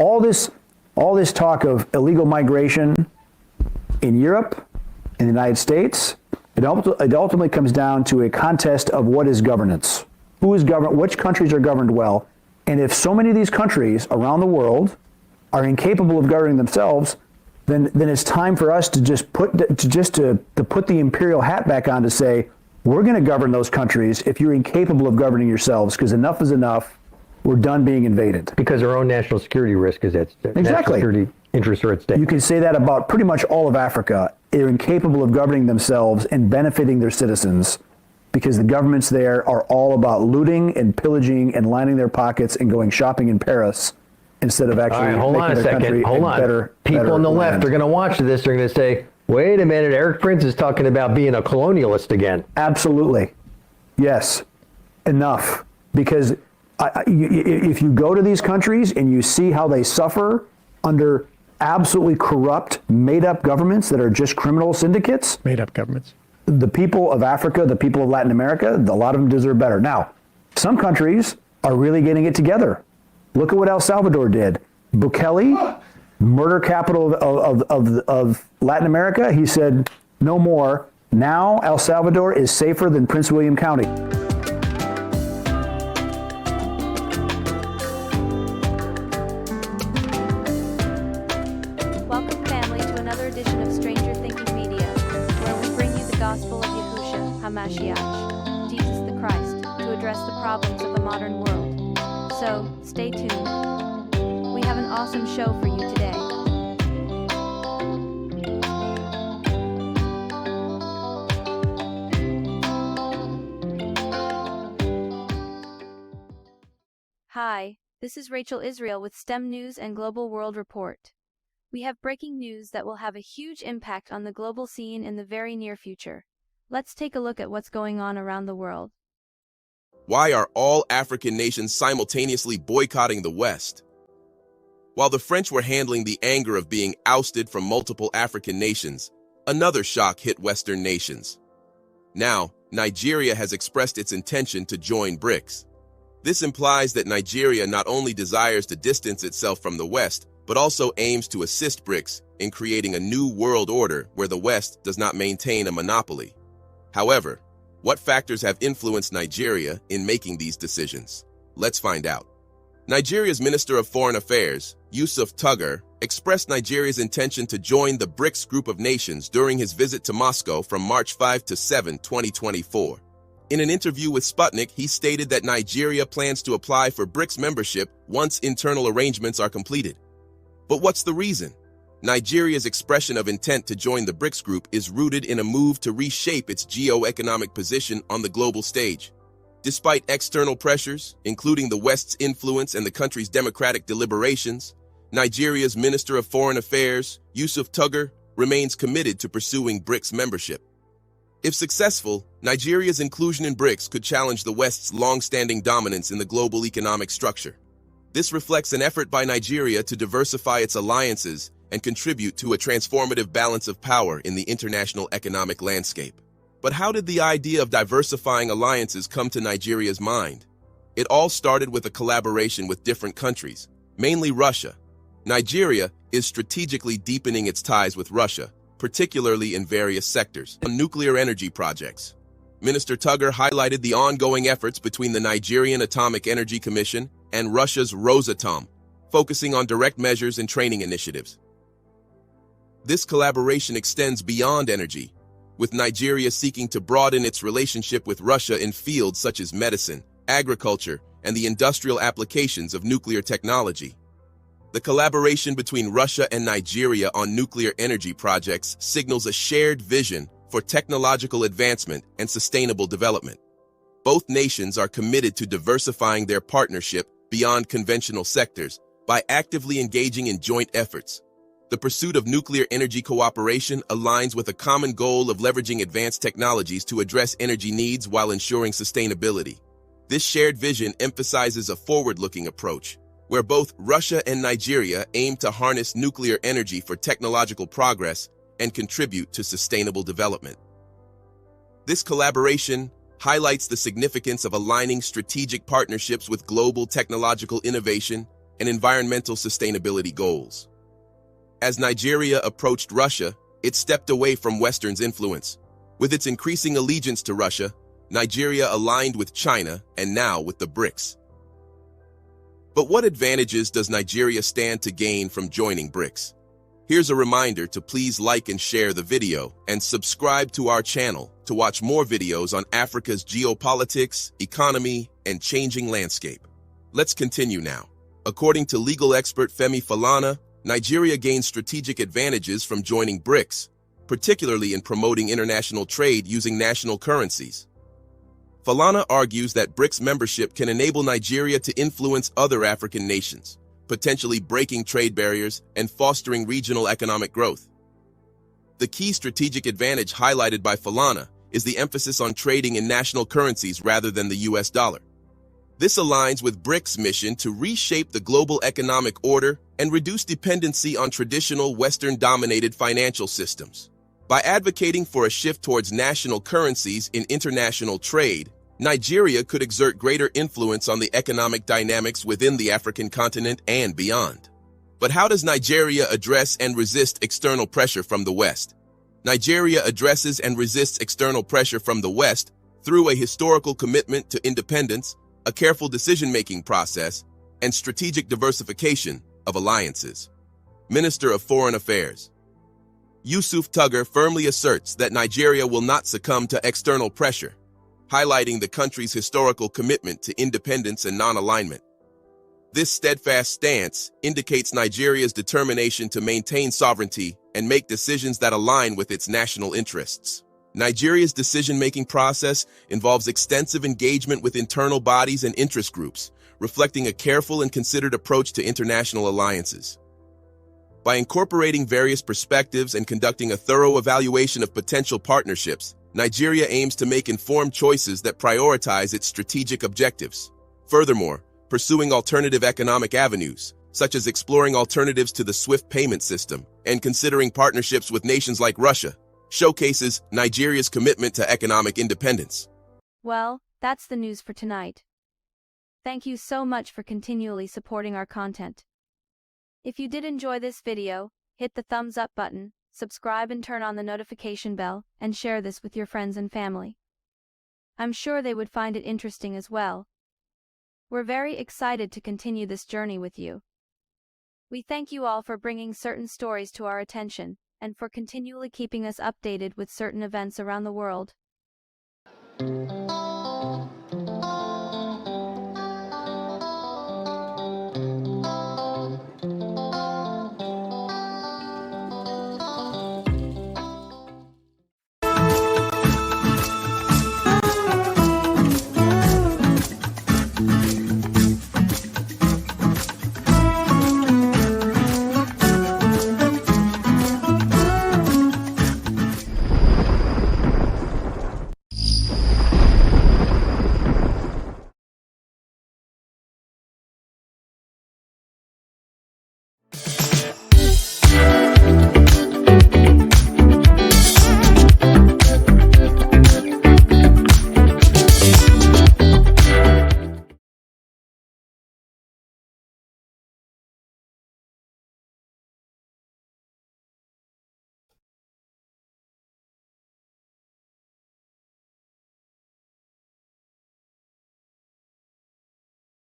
all this talk of illegal migration in Europe, in the United States, it ultimately comes down to a contest of what is governance. Who is governed? Which countries are governed well? And if so many of these countries around the world are incapable of governing themselves, then it's time for us to just put the imperial hat back on to say, we're going to govern those countries if you're incapable of governing yourselves, because enough is enough. We're done being invaded. Because our own national security risk is at stake. Exactly. National security interests are at stake. You can say that about pretty much all of Africa. They're incapable of governing themselves and benefiting their citizens because the governments there are all about looting and pillaging and lining their pockets and going shopping in Paris instead of actually making their country better. People on the left are going to watch this. They're going to say, wait a minute, Erik Prince is talking about being a colonialist again. Absolutely. Yes. Enough. Because if you go to these countries and you see how they suffer under absolutely corrupt, made-up governments that are just criminal syndicates. Made-up governments. The people of Africa, the people of Latin America, a lot of them deserve better. Now, some countries are really getting it together. Look at what El Salvador did. Bukele, murder capital of Latin America, he said, no more. Now El Salvador is safer than Prince William County. Welcome, family, to another edition of Stranger Thinking Media, where we bring you the gospel of Yahushua HaMashiach, Jesus the Christ, to address the problems of the modern world. So, stay tuned. We have an awesome show for you today. Hi, this is Rachel Israel with STEM News and Global World Report. We have breaking news that will have a huge impact on the global scene in the very near future. Let's take a look at what's going on around the world. Why are all African nations simultaneously boycotting the West? While the French were handling the anger of being ousted from multiple African nations, another shock hit Western nations. Now, Nigeria has expressed its intention to join BRICS. This implies that Nigeria not only desires to distance itself from the West, but also aims to assist BRICS in creating a new world order where the West does not maintain a monopoly. However, what factors have influenced Nigeria in making these decisions? Let's find out. Nigeria's Minister of Foreign Affairs, Yusuf Tuggar, expressed Nigeria's intention to join the BRICS group of nations during his visit to Moscow from March 5 to 7, 2024. In an interview with Sputnik, he stated that Nigeria plans to apply for BRICS membership once internal arrangements are completed. But what's the reason? Nigeria's expression of intent to join the BRICS group is rooted in a move to reshape its geo-economic position on the global stage. Despite external pressures, including the West's influence and the country's democratic deliberations, Nigeria's Minister of Foreign Affairs, Yusuf Tuggar, remains committed to pursuing BRICS membership. If successful, Nigeria's inclusion in BRICS could challenge the West's long-standing dominance in the global economic structure. This reflects an effort by Nigeria to diversify its alliances and contribute to a transformative balance of power in the international economic landscape. But how did the idea of diversifying alliances come to Nigeria's mind? It all started with a collaboration with different countries, mainly Russia. Nigeria is strategically deepening its ties with Russia, particularly in various sectors, on nuclear energy projects. Minister Tuggar highlighted the ongoing efforts between the Nigerian Atomic Energy Commission and Russia's Rosatom, focusing on direct measures and training initiatives. This collaboration extends beyond energy, with Nigeria seeking to broaden its relationship with Russia in fields such as medicine, agriculture, and the industrial applications of nuclear technology. The collaboration between Russia and Nigeria on nuclear energy projects signals a shared vision for technological advancement and sustainable development. Both nations are committed to diversifying their partnership beyond conventional sectors by actively engaging in joint efforts. The pursuit of nuclear energy cooperation aligns with a common goal of leveraging advanced technologies to address energy needs while ensuring sustainability. This shared vision emphasizes a forward-looking approach, where both Russia and Nigeria aim to harness nuclear energy for technological progress and contribute to sustainable development. This collaboration highlights the significance of aligning strategic partnerships with global technological innovation and environmental sustainability goals. As Nigeria approached Russia, it stepped away from Western's influence. With its increasing allegiance to Russia, Nigeria aligned with China and now with the BRICS. But what advantages does Nigeria stand to gain from joining BRICS? Here's a reminder to please like and share the video and subscribe to our channel to watch more videos on Africa's geopolitics, economy, and changing landscape. Let's continue now. According to legal expert Femi Falana, Nigeria gains strategic advantages from joining BRICS, particularly in promoting international trade using national currencies. Falana argues that BRICS membership can enable Nigeria to influence other African nations, potentially breaking trade barriers and fostering regional economic growth. The key strategic advantage highlighted by Falana is the emphasis on trading in national currencies rather than the US dollar. This aligns with BRICS' mission to reshape the global economic order and reduce dependency on traditional Western-dominated financial systems. By advocating for a shift towards national currencies in international trade, Nigeria could exert greater influence on the economic dynamics within the African continent and beyond. But how does Nigeria address and resist external pressure from the West? Nigeria addresses and resists external pressure from the West through a historical commitment to independence, a careful decision-making process, and strategic diversification of alliances. Minister of Foreign Affairs Yusuf Tuggar firmly asserts that Nigeria will not succumb to external pressure, highlighting the country's historical commitment to independence and non-alignment. This steadfast stance indicates Nigeria's determination to maintain sovereignty and make decisions that align with its national interests. Nigeria's decision-making process involves extensive engagement with internal bodies and interest groups, reflecting a careful and considered approach to international alliances. By incorporating various perspectives and conducting a thorough evaluation of potential partnerships, Nigeria aims to make informed choices that prioritize its strategic objectives. Furthermore, pursuing alternative economic avenues, such as exploring alternatives to the SWIFT payment system and considering partnerships with nations like Russia, showcases Nigeria's commitment to economic independence. Well, that's the news for tonight. Thank you so much for continually supporting our content. If you did enjoy this video, hit the thumbs up button, subscribe and turn on the notification bell, and share this with your friends and family. I'm sure they would find it interesting as well. We're very excited to continue this journey with you. We thank you all for bringing certain stories to our attention, and for continually keeping us updated with certain events around the world.